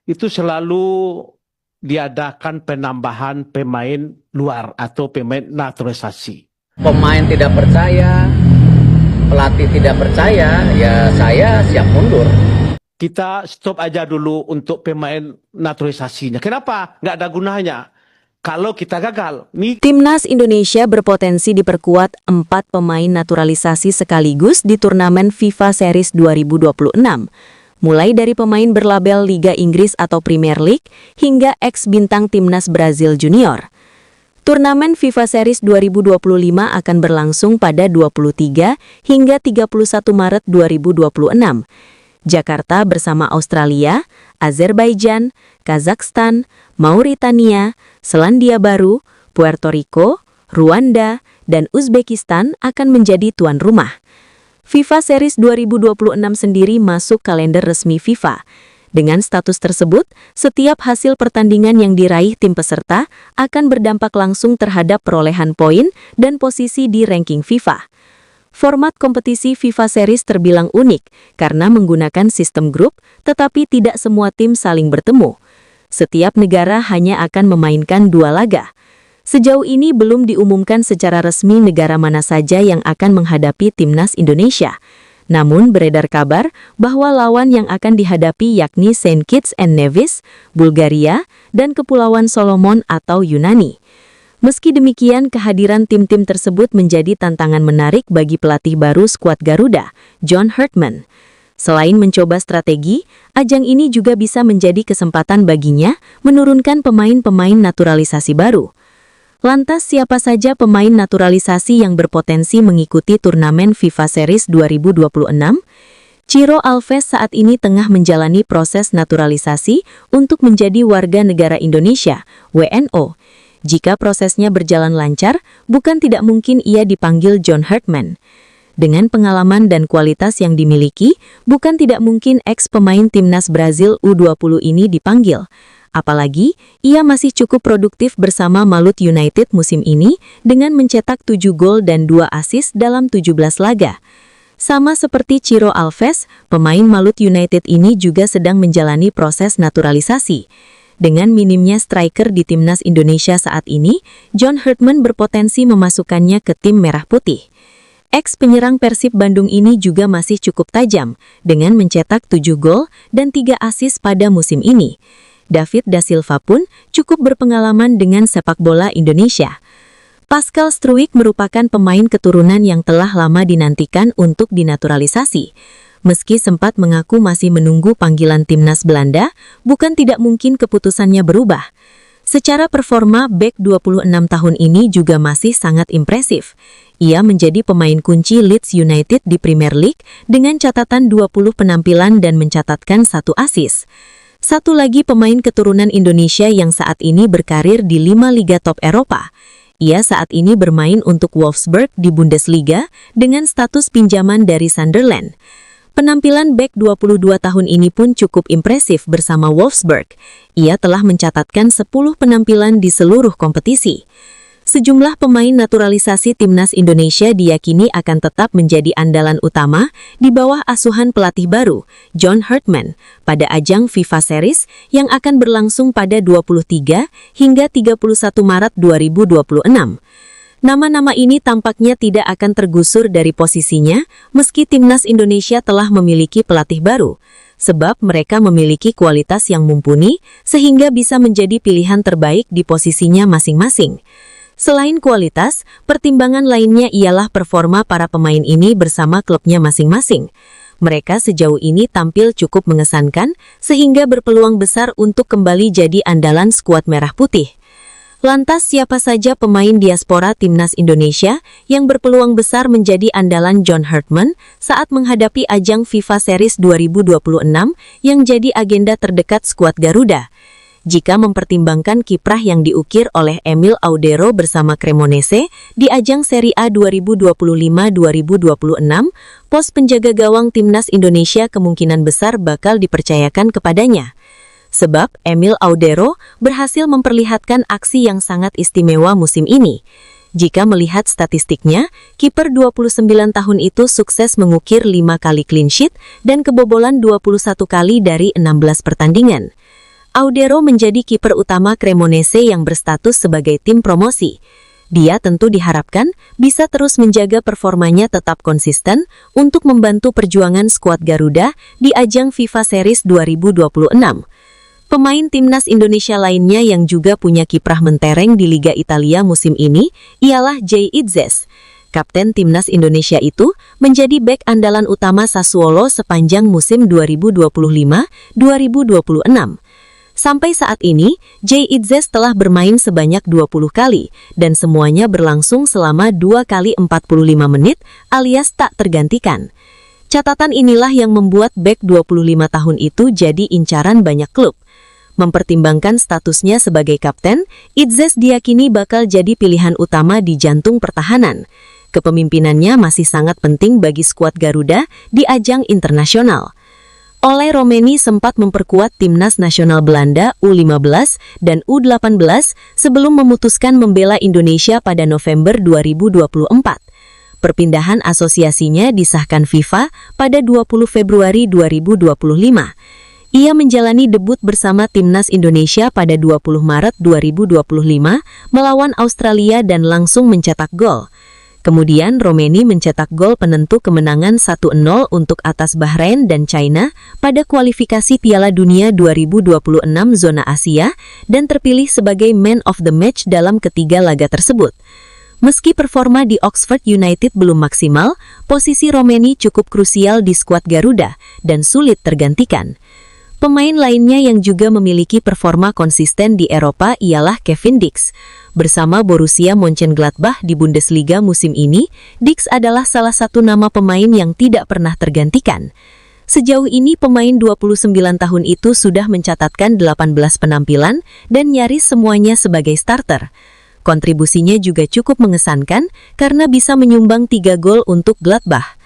itu selalu diadakan penambahan pemain luar atau pemain naturalisasi. Pemain tidak percaya, pelatih tidak percaya, ya saya siap mundur. Kita stop aja dulu untuk pemain naturalisasinya. Kenapa? Nggak ada gunanya. Kalau kita gagal. Timnas Indonesia berpotensi diperkuat 4 pemain naturalisasi sekaligus di turnamen FIFA Series 2026. Mulai dari pemain berlabel Liga Inggris atau Premier League hingga ex-bintang Timnas Brazil Junior. Turnamen FIFA Series 2025 akan berlangsung pada 23 hingga 31 Maret 2026. Jakarta bersama Australia, Azerbaijan, Kazakhstan, Mauritania, Selandia Baru, Puerto Rico, Rwanda, dan Uzbekistan akan menjadi tuan rumah. FIFA Series 2026 sendiri masuk kalender resmi FIFA. Dengan status tersebut, setiap hasil pertandingan yang diraih tim peserta akan berdampak langsung terhadap perolehan poin dan posisi di ranking FIFA. Format kompetisi FIFA Series terbilang unik karena menggunakan sistem grup, tetapi tidak semua tim saling bertemu. Setiap negara hanya akan memainkan 2 laga. Sejauh ini belum diumumkan secara resmi negara mana saja yang akan menghadapi Timnas Indonesia. Namun beredar kabar bahwa lawan yang akan dihadapi yakni Saint Kitts and Nevis, Bulgaria, dan Kepulauan Solomon atau Yunani. Meski demikian, kehadiran tim-tim tersebut menjadi tantangan menarik bagi pelatih baru skuad Garuda, John Herdman. Selain mencoba strategi, ajang ini juga bisa menjadi kesempatan baginya menurunkan pemain-pemain naturalisasi baru. Lantas siapa saja pemain naturalisasi yang berpotensi mengikuti turnamen FIFA Series 2026? Ciro Alves saat ini tengah menjalani proses naturalisasi untuk menjadi warga negara Indonesia, WNO. Jika prosesnya berjalan lancar, bukan tidak mungkin ia dipanggil John Herdman. Dengan pengalaman dan kualitas yang dimiliki, bukan tidak mungkin ex-pemain Timnas Brazil U20 ini dipanggil. Apalagi, ia masih cukup produktif bersama Malut United musim ini dengan mencetak 7 gol dan 2 assist dalam 17 laga. Sama seperti Ciro Alves, pemain Malut United ini juga sedang menjalani proses naturalisasi. Dengan minimnya striker di Timnas Indonesia saat ini, John Herdman berpotensi memasukkannya ke tim Merah Putih. Ex-penyerang Persib Bandung ini juga masih cukup tajam, dengan mencetak 7 gol dan 3 assist pada musim ini. David Da Silva pun cukup berpengalaman dengan sepak bola Indonesia. Pascal Struijk merupakan pemain keturunan yang telah lama dinantikan untuk dinaturalisasi. Meski sempat mengaku masih menunggu panggilan Timnas Belanda, bukan tidak mungkin keputusannya berubah. Secara performa, bek 26 tahun ini juga masih sangat impresif. Ia menjadi pemain kunci Leeds United di Premier League dengan catatan 20 penampilan dan mencatatkan 1 assist. Satu lagi pemain keturunan Indonesia yang saat ini berkarir di 5 liga top Eropa. Ia saat ini bermain untuk Wolfsburg di Bundesliga dengan status pinjaman dari Sunderland. Penampilan bek 22 tahun ini pun cukup impresif bersama Wolfsburg. Ia telah mencatatkan 10 penampilan di seluruh kompetisi. Sejumlah pemain naturalisasi Timnas Indonesia diyakini akan tetap menjadi andalan utama di bawah asuhan pelatih baru, John Herdman, pada ajang FIFA Series yang akan berlangsung pada 23 hingga 31 Maret 2026. Nama-nama ini tampaknya tidak akan tergusur dari posisinya meski Timnas Indonesia telah memiliki pelatih baru, sebab mereka memiliki kualitas yang mumpuni sehingga bisa menjadi pilihan terbaik di posisinya masing-masing. Selain kualitas, pertimbangan lainnya ialah performa para pemain ini bersama klubnya masing-masing. Mereka sejauh ini tampil cukup mengesankan sehingga berpeluang besar untuk kembali jadi andalan skuad Merah Putih. Lantas siapa saja pemain diaspora Timnas Indonesia yang berpeluang besar menjadi andalan John Herdman saat menghadapi ajang FIFA Series 2026 yang jadi agenda terdekat skuad Garuda? Jika mempertimbangkan kiprah yang diukir oleh Emil Audero bersama Cremonese di ajang Serie A 2025-2026, pos penjaga gawang Timnas Indonesia kemungkinan besar bakal dipercayakan kepadanya. Sebab Emil Audero berhasil memperlihatkan aksi yang sangat istimewa musim ini. Jika melihat statistiknya, kiper 29 tahun itu sukses mengukir 5 kali clean sheet dan kebobolan 21 kali dari 16 pertandingan. Audero menjadi kiper utama Cremonese yang berstatus sebagai tim promosi. Dia tentu diharapkan bisa terus menjaga performanya tetap konsisten untuk membantu perjuangan skuad Garuda di ajang FIFA Series 2026. Pemain timnas Indonesia lainnya yang juga punya kiprah mentereng di Liga Italia musim ini ialah Jay Itzes. Kapten timnas Indonesia itu menjadi bek andalan utama Sassuolo sepanjang musim 2025-2026. Sampai saat ini, Jay Itzes telah bermain sebanyak 20 kali dan semuanya berlangsung selama 2 kali 45 menit alias tak tergantikan. Catatan inilah yang membuat bek 25 tahun itu jadi incaran banyak klub. Mempertimbangkan statusnya sebagai kapten, Itzes diyakini bakal jadi pilihan utama di jantung pertahanan. Kepemimpinannya masih sangat penting bagi skuad Garuda di ajang internasional. Ole Romeni sempat memperkuat timnas nasional Belanda U15 dan U18 sebelum memutuskan membela Indonesia pada November 2024. Perpindahan asosiasinya disahkan FIFA pada 20 Februari 2025. Ia menjalani debut bersama timnas Indonesia pada 20 Maret 2025 melawan Australia dan langsung mencetak gol. Kemudian Romeni mencetak gol penentu kemenangan 1-0 untuk atas Bahrain dan China pada kualifikasi Piala Dunia 2026 zona Asia dan terpilih sebagai man of the match dalam ketiga laga tersebut. Meski performa di Oxford United belum maksimal, posisi Romeni cukup krusial di skuad Garuda dan sulit tergantikan. Pemain lainnya yang juga memiliki performa konsisten di Eropa ialah Kevin Dix. Bersama Borussia Mönchengladbach di Bundesliga musim ini, Dix adalah salah satu nama pemain yang tidak pernah tergantikan. Sejauh ini pemain 29 tahun itu sudah mencatatkan 18 penampilan dan nyaris semuanya sebagai starter. Kontribusinya juga cukup mengesankan karena bisa menyumbang 3 gol untuk Gladbach.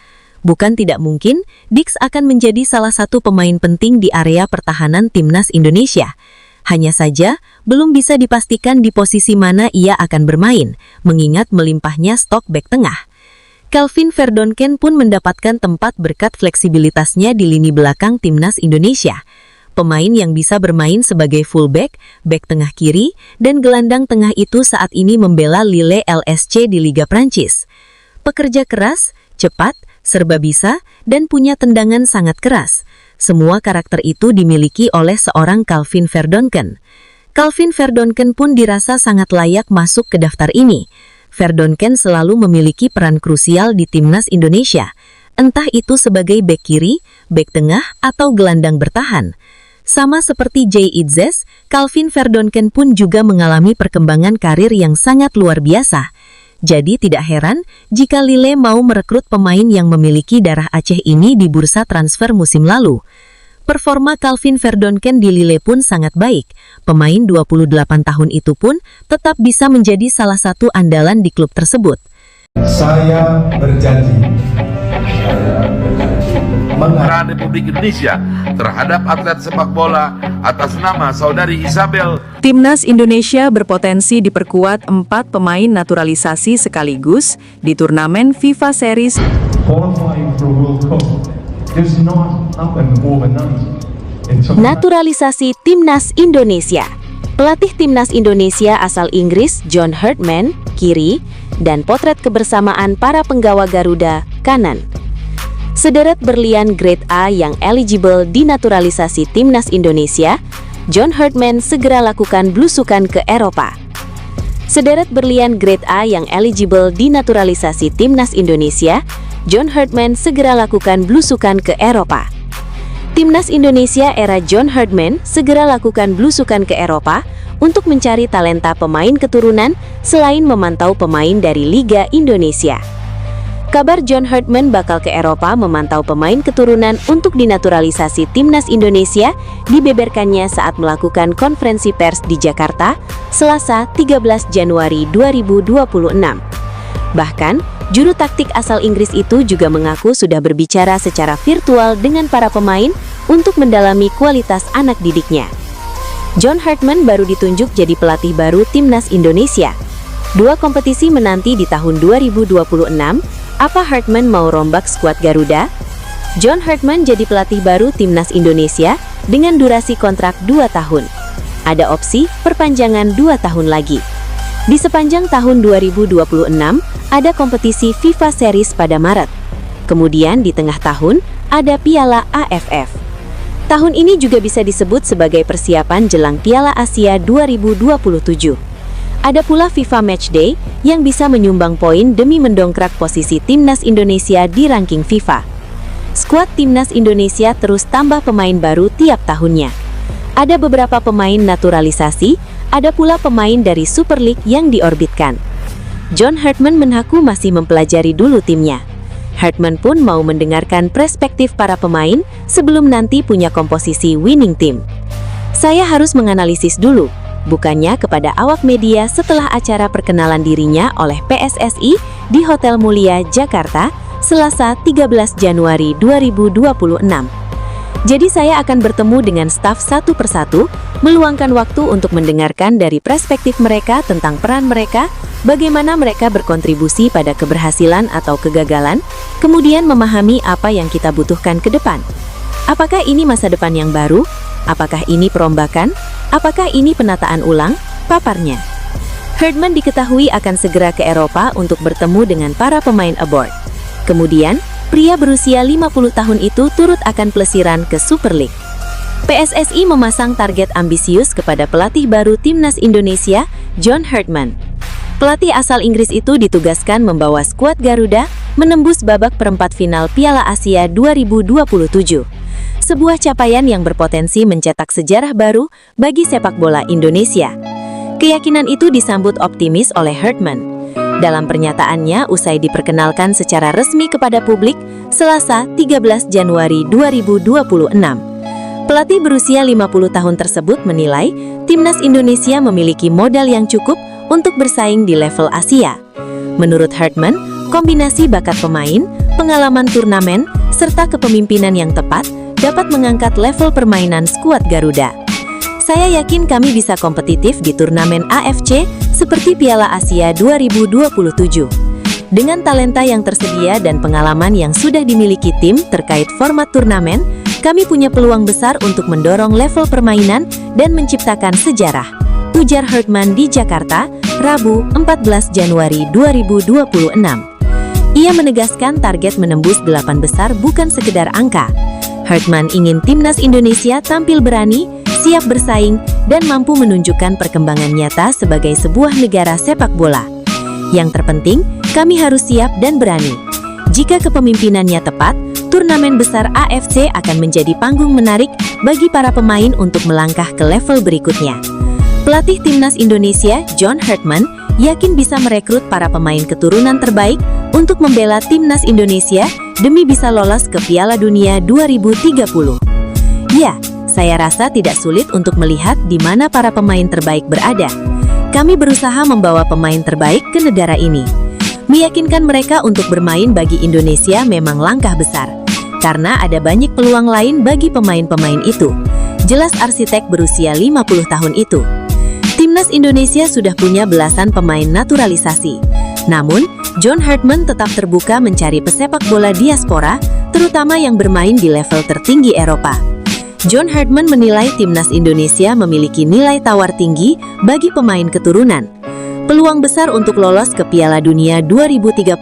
Bukan tidak mungkin, Dix akan menjadi salah satu pemain penting di area pertahanan timnas Indonesia. Hanya saja, belum bisa dipastikan di posisi mana ia akan bermain, mengingat melimpahnya stok bek tengah. Kelvin Verdonken pun mendapatkan tempat berkat fleksibilitasnya di lini belakang timnas Indonesia. Pemain yang bisa bermain sebagai fullback, bek tengah kiri, dan gelandang tengah itu saat ini membela Lille LSC di Liga Prancis. Pekerja keras, cepat, serba bisa, dan punya tendangan sangat keras. Semua karakter itu dimiliki oleh seorang Kelvin Verdonken. Kelvin Verdonken pun dirasa sangat layak masuk ke daftar ini. Verdonken selalu memiliki peran krusial di timnas Indonesia, entah itu sebagai bek kiri, bek tengah, atau gelandang bertahan. Sama seperti Jay Itzes, Kelvin Verdonken pun juga mengalami perkembangan karir yang sangat luar biasa. Jadi tidak heran jika Lille mau merekrut pemain yang memiliki darah Aceh ini di bursa transfer musim lalu. Performa Kelvin Verdonken di Lille pun sangat baik. Pemain 28 tahun itu pun tetap bisa menjadi salah satu andalan di klub tersebut. Saya berjanji Peran Republik Indonesia terhadap atlet sepak bola atas nama Saudari Isabel. Timnas Indonesia berpotensi diperkuat 4 pemain naturalisasi sekaligus di turnamen FIFA Series. qualifying for a World Cup does not happen overnight. Naturalisasi Timnas Indonesia. Pelatih Timnas Indonesia asal Inggris John Herdman, kiri, dan potret kebersamaan para penggawa Garuda, kanan. Sederet berlian grade A yang eligible dinaturalisasi Timnas Indonesia, John Herdman segera lakukan blusukan ke Eropa. Sederet berlian grade A yang eligible dinaturalisasi Timnas Indonesia, John Herdman segera lakukan blusukan ke Eropa. Timnas Indonesia era John Herdman segera lakukan blusukan ke Eropa untuk mencari talenta pemain keturunan selain memantau pemain dari Liga Indonesia. Kabar John Herdman bakal ke Eropa memantau pemain keturunan untuk dinaturalisasi Timnas Indonesia dibeberkannya saat melakukan konferensi pers di Jakarta, Selasa 13 Januari 2026. Bahkan, juru taktik asal Inggris itu juga mengaku sudah berbicara secara virtual dengan para pemain untuk mendalami kualitas anak didiknya. John Herdman baru ditunjuk jadi pelatih baru Timnas Indonesia. 2 kompetisi menanti di tahun 2026. Apa Herdman mau rombak skuad Garuda? John Herdman jadi pelatih baru Timnas Indonesia dengan durasi kontrak 2 tahun. Ada opsi perpanjangan 2 tahun lagi. Di sepanjang tahun 2026, ada kompetisi FIFA Series pada Maret. Kemudian di tengah tahun, ada Piala AFF. Tahun ini juga bisa disebut sebagai persiapan jelang Piala Asia 2027. Ada pula FIFA Matchday yang bisa menyumbang poin demi mendongkrak posisi timnas Indonesia di ranking FIFA. Skuad timnas Indonesia terus tambah pemain baru tiap tahunnya. Ada beberapa pemain naturalisasi, ada pula pemain dari Super League yang diorbitkan. John Hartman mengaku masih mempelajari dulu timnya. Hartman pun mau mendengarkan perspektif para pemain sebelum nanti punya komposisi winning team. Saya harus menganalisis dulu, bukannya kepada awak media setelah acara perkenalan dirinya oleh PSSI di Hotel Mulia, Jakarta, Selasa 13 Januari 2026. Jadi saya akan bertemu dengan staf satu persatu, meluangkan waktu untuk mendengarkan dari perspektif mereka tentang peran mereka, bagaimana mereka berkontribusi pada keberhasilan atau kegagalan, kemudian memahami apa yang kita butuhkan ke depan. Apakah ini masa depan yang baru? Apakah ini perombakan? Apakah ini penataan ulang? Paparnya. Hartman diketahui akan segera ke Eropa untuk bertemu dengan para pemain aboard. Kemudian, pria berusia 50 tahun itu turut akan pelesiran ke Super League. PSSI memasang target ambisius kepada pelatih baru timnas Indonesia, John Hartman. Pelatih asal Inggris itu ditugaskan membawa skuad Garuda menembus babak perempat final Piala Asia 2027. Sebuah capaian yang berpotensi mencetak sejarah baru bagi sepak bola Indonesia. Keyakinan itu disambut optimis oleh Hartman. Dalam pernyataannya usai diperkenalkan secara resmi kepada publik Selasa 13 Januari 2026. Pelatih berusia 50 tahun tersebut menilai timnas Indonesia memiliki modal yang cukup untuk bersaing di level Asia. Menurut Hartman, kombinasi bakat pemain, pengalaman turnamen, serta kepemimpinan yang tepat dapat mengangkat level permainan skuad Garuda. Saya yakin kami bisa kompetitif di turnamen AFC seperti Piala Asia 2027. Dengan talenta yang tersedia dan pengalaman yang sudah dimiliki tim terkait format turnamen, kami punya peluang besar untuk mendorong level permainan dan menciptakan sejarah, ujar Hartman di Jakarta, Rabu 14 Januari 2026. Ia menegaskan target menembus 8 besar bukan sekedar angka. Hartman ingin timnas Indonesia tampil berani, siap bersaing, dan mampu menunjukkan perkembangan nyata sebagai sebuah negara sepak bola. Yang terpenting, kami harus siap dan berani. Jika kepemimpinannya tepat, turnamen besar AFC akan menjadi panggung menarik bagi para pemain untuk melangkah ke level berikutnya. Pelatih timnas Indonesia, John Hartman, yakin bisa merekrut para pemain keturunan terbaik untuk membela timnas Indonesia demi bisa lolos ke Piala Dunia 2030. Ya, saya rasa tidak sulit untuk melihat di mana para pemain terbaik berada. Kami berusaha membawa pemain terbaik ke negara ini. Meyakinkan mereka untuk bermain bagi Indonesia memang langkah besar, karena ada banyak peluang lain bagi pemain-pemain itu. Jelas arsitek berusia 50 tahun itu. Timnas Indonesia sudah punya belasan pemain naturalisasi. Namun, John Hartman tetap terbuka mencari pesepak bola diaspora, terutama yang bermain di level tertinggi Eropa. John Hartman menilai timnas Indonesia memiliki nilai tawar tinggi bagi pemain keturunan. Peluang besar untuk lolos ke Piala Dunia 2030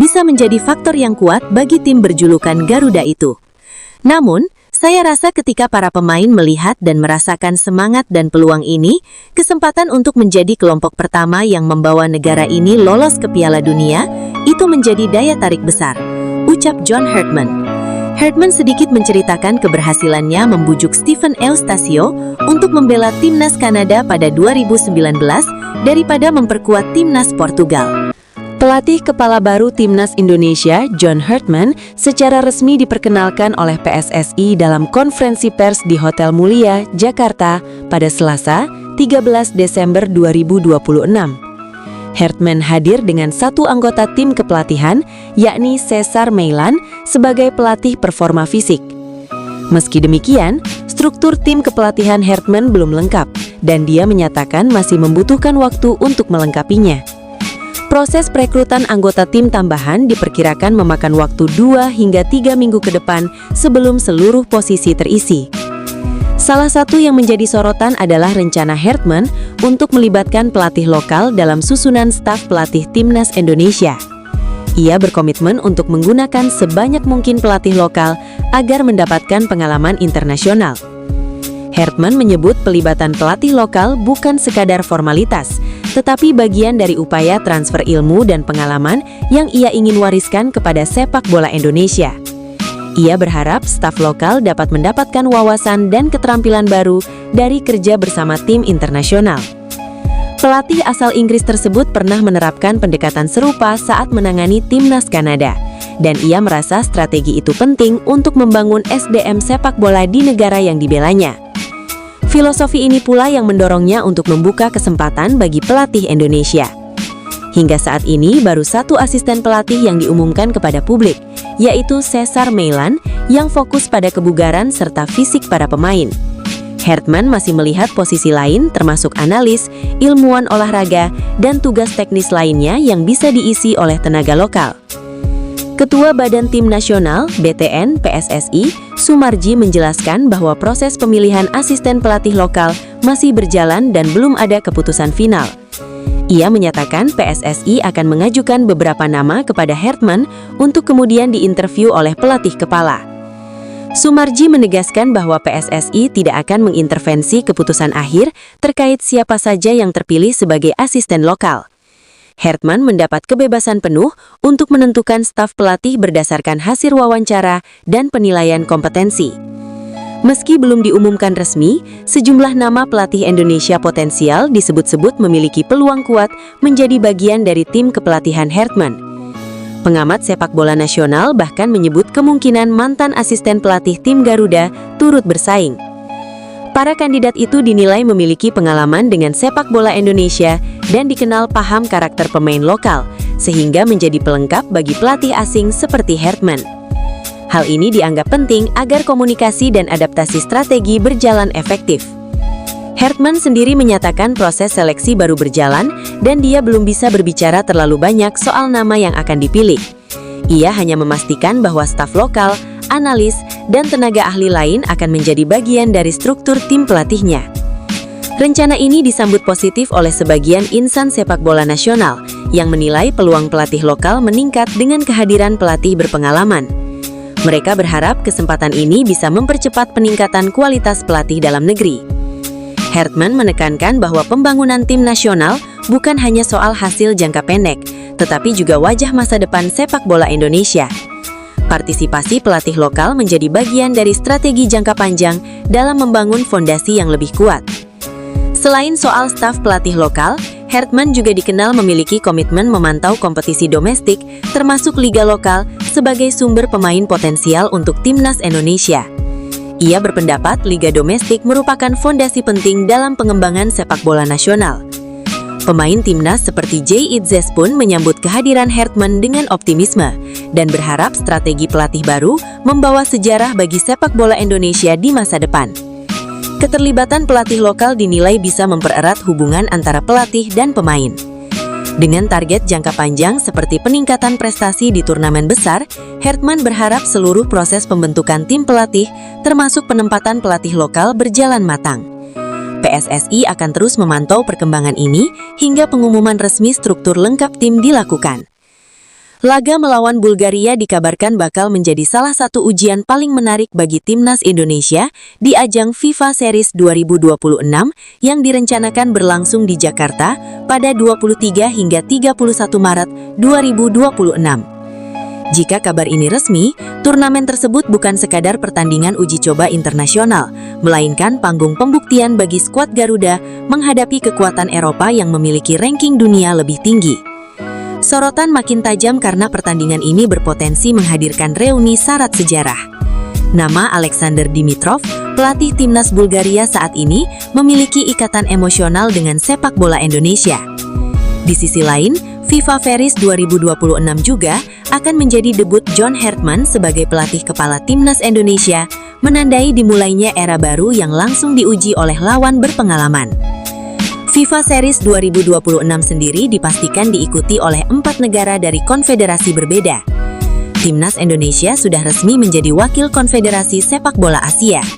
bisa menjadi faktor yang kuat bagi tim berjulukan Garuda itu. Namun, saya rasa ketika para pemain melihat dan merasakan semangat dan peluang ini, kesempatan untuk menjadi kelompok pertama yang membawa negara ini lolos ke Piala Dunia, itu menjadi daya tarik besar, ucap John Hartman. Hartman sedikit menceritakan keberhasilannya membujuk Stephen Eustasio untuk membela timnas Kanada pada 2019 daripada memperkuat timnas Portugal. Pelatih kepala baru timnas Indonesia, John Hartman, secara resmi diperkenalkan oleh PSSI dalam konferensi pers di Hotel Mulia, Jakarta pada Selasa, 13 Desember 2026. Hartman hadir dengan satu anggota tim kepelatihan, yakni Cesar Meilan, sebagai pelatih performa fisik. Meski demikian, struktur tim kepelatihan Hartman belum lengkap, dan dia menyatakan masih membutuhkan waktu untuk melengkapinya. Proses perekrutan anggota tim tambahan diperkirakan memakan waktu 2 hingga 3 minggu ke depan sebelum seluruh posisi terisi. Salah satu yang menjadi sorotan adalah rencana Hertman untuk melibatkan pelatih lokal dalam susunan staf pelatih Timnas Indonesia. Ia berkomitmen untuk menggunakan sebanyak mungkin pelatih lokal agar mendapatkan pengalaman internasional. Hertman menyebut pelibatan pelatih lokal bukan sekadar formalitas, tetapi bagian dari upaya transfer ilmu dan pengalaman yang ia ingin wariskan kepada sepak bola Indonesia. Ia berharap staf lokal dapat mendapatkan wawasan dan keterampilan baru dari kerja bersama tim internasional. Pelatih asal Inggris tersebut pernah menerapkan pendekatan serupa saat menangani timnas Kanada, dan ia merasa strategi itu penting untuk membangun SDM sepak bola di negara yang dibelanya. Filosofi ini pula yang mendorongnya untuk membuka kesempatan bagi pelatih Indonesia. Hingga saat ini baru satu asisten pelatih yang diumumkan kepada publik, yaitu Cesar Meilan yang fokus pada kebugaran serta fisik para pemain. Hertman masih melihat posisi lain termasuk analis, ilmuwan olahraga, dan tugas teknis lainnya yang bisa diisi oleh tenaga lokal. Ketua Badan Tim Nasional (BTN) PSSI, Sumarji menjelaskan bahwa proses pemilihan asisten pelatih lokal masih berjalan dan belum ada keputusan final. Ia menyatakan PSSI akan mengajukan beberapa nama kepada Hertman untuk kemudian diinterview oleh pelatih kepala. Sumarji menegaskan bahwa PSSI tidak akan mengintervensi keputusan akhir terkait siapa saja yang terpilih sebagai asisten lokal. Hertman mendapat kebebasan penuh untuk menentukan staf pelatih berdasarkan hasil wawancara dan penilaian kompetensi. Meski belum diumumkan resmi, sejumlah nama pelatih Indonesia potensial disebut-sebut memiliki peluang kuat menjadi bagian dari tim kepelatihan Hertman. Pengamat sepak bola nasional bahkan menyebut kemungkinan mantan asisten pelatih tim Garuda turut bersaing. Para kandidat itu dinilai memiliki pengalaman dengan sepak bola Indonesia dan dikenal paham karakter pemain lokal, sehingga menjadi pelengkap bagi pelatih asing seperti Hertman. Hal ini dianggap penting agar komunikasi dan adaptasi strategi berjalan efektif. Hertman sendiri menyatakan proses seleksi baru berjalan dan dia belum bisa berbicara terlalu banyak soal nama yang akan dipilih. Ia hanya memastikan bahwa staf lokal, analis, dan tenaga ahli lain akan menjadi bagian dari struktur tim pelatihnya. Rencana ini disambut positif oleh sebagian insan sepak bola nasional yang menilai peluang pelatih lokal meningkat dengan kehadiran pelatih berpengalaman. Mereka berharap kesempatan ini bisa mempercepat peningkatan kualitas pelatih dalam negeri. Hertman menekankan bahwa pembangunan tim nasional bukan hanya soal hasil jangka pendek, tetapi juga wajah masa depan sepak bola Indonesia. Partisipasi pelatih lokal menjadi bagian dari strategi jangka panjang dalam membangun fondasi yang lebih kuat. Selain soal staf pelatih lokal, Hertman juga dikenal memiliki komitmen memantau kompetisi domestik, termasuk liga lokal, sebagai sumber pemain potensial untuk timnas Indonesia. Ia berpendapat liga domestik merupakan fondasi penting dalam pengembangan sepak bola nasional. Pemain timnas seperti Jay Itzes pun menyambut kehadiran Hertman dengan optimisme dan berharap strategi pelatih baru membawa sejarah bagi sepak bola Indonesia di masa depan. Keterlibatan pelatih lokal dinilai bisa mempererat hubungan antara pelatih dan pemain. Dengan target jangka panjang seperti peningkatan prestasi di turnamen besar, Hertman berharap seluruh proses pembentukan tim pelatih, termasuk penempatan pelatih lokal, berjalan matang. PSSI akan terus memantau perkembangan ini hingga pengumuman resmi struktur lengkap tim dilakukan. Laga melawan Bulgaria dikabarkan bakal menjadi salah satu ujian paling menarik bagi timnas Indonesia di ajang FIFA Series 2026 yang direncanakan berlangsung di Jakarta pada 23 hingga 31 Maret 2026. Jika kabar ini resmi, turnamen tersebut bukan sekadar pertandingan uji coba internasional, melainkan panggung pembuktian bagi skuad Garuda menghadapi kekuatan Eropa yang memiliki ranking dunia lebih tinggi. Sorotan makin tajam karena pertandingan ini berpotensi menghadirkan reuni syarat sejarah. Nama Alexander Dimitrov, pelatih timnas Bulgaria saat ini, memiliki ikatan emosional dengan sepak bola Indonesia. Di sisi lain, FIFA Series 2026 juga akan menjadi debut John Hertman sebagai pelatih kepala timnas Indonesia, menandai dimulainya era baru yang langsung diuji oleh lawan berpengalaman. FIFA Series 2026 sendiri dipastikan diikuti oleh 4 negara dari konfederasi berbeda. Timnas Indonesia sudah resmi menjadi wakil konfederasi sepak bola Asia.